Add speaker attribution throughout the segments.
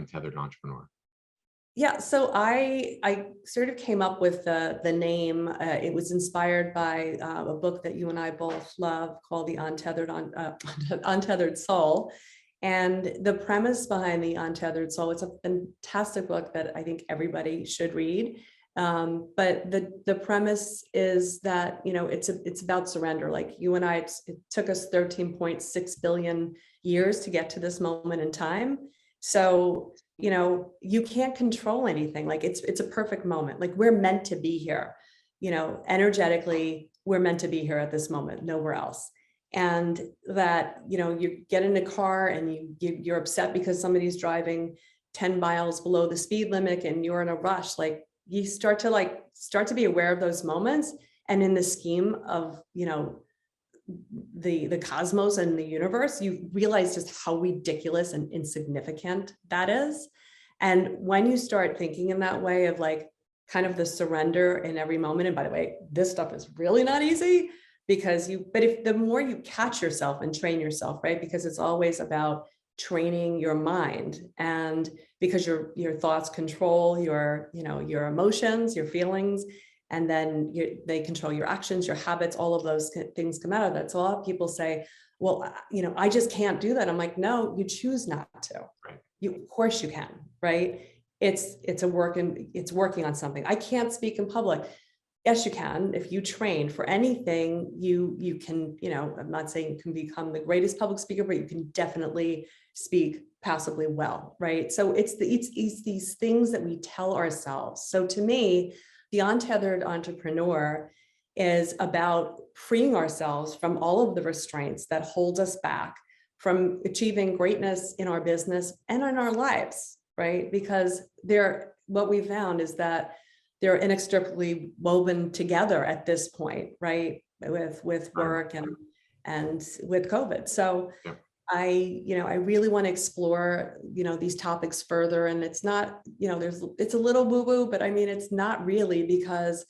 Speaker 1: Untethered Entrepreneur?
Speaker 2: Yeah, so I sort of came up with the name. It was inspired by a book that you and I both love called the Untethered Soul. And the premise behind the Untethered Soul, it's a fantastic book that I think everybody should read. But the premise is that, it's about surrender. Like you and I, it took us 13.6 billion years to get to this moment in time. So, you can't control anything. Like it's a perfect moment. Like we're meant to be here, energetically, we're meant to be here at this moment, nowhere else. And that, you get in a car and you're upset because somebody's driving 10 miles below the speed limit and you're in a rush. Like you start to be aware of those moments. And in the scheme of, the cosmos and the universe, you realize just how ridiculous and insignificant that is. And when you start thinking in that way of like kind of the surrender in every moment, and by the way, this stuff is really not easy because if the more you catch yourself and train yourself, right? Because it's always about training your mind, and because your thoughts control your emotions, your feelings, and then they control your actions, your habits, all of those things come out of that. So a lot of people say, well, I just can't do that. I'm like, no, you choose not to.
Speaker 1: Right.
Speaker 2: Of course you can, right? It's working on something. I can't speak in public. Yes, you can. If you train for anything, you can, I'm not saying you can become the greatest public speaker, but you can definitely speak passably well, right? So it's these things that we tell ourselves. So to me, the Untethered Entrepreneur is about freeing ourselves from all of the restraints that hold us back from achieving greatness in our business and in our lives, right? Because what we found is that they're inextricably woven together at this point, right? With work and with COVID. So
Speaker 1: yeah.
Speaker 2: I really want to explore, these topics further. And it's not, it's a little woo-woo, but I mean, it's not really, because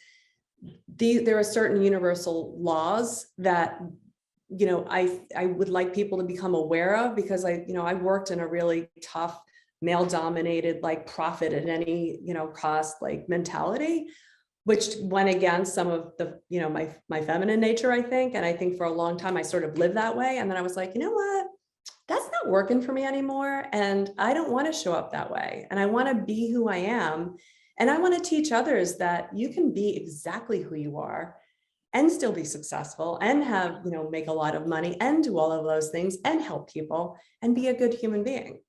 Speaker 2: there are certain universal laws that, I would like people to become aware of, because I worked in a really tough, male dominated, like profit at any, cost, like mentality, which went against some of the, my feminine nature, I think. And I think for a long time, I sort of lived that way. And then I was like, you know what? That's not working for me anymore. And I don't want to show up that way. And I want to be who I am. And I want to teach others that you can be exactly who you are and still be successful and have, make a lot of money and do all of those things and help people and be a good human being.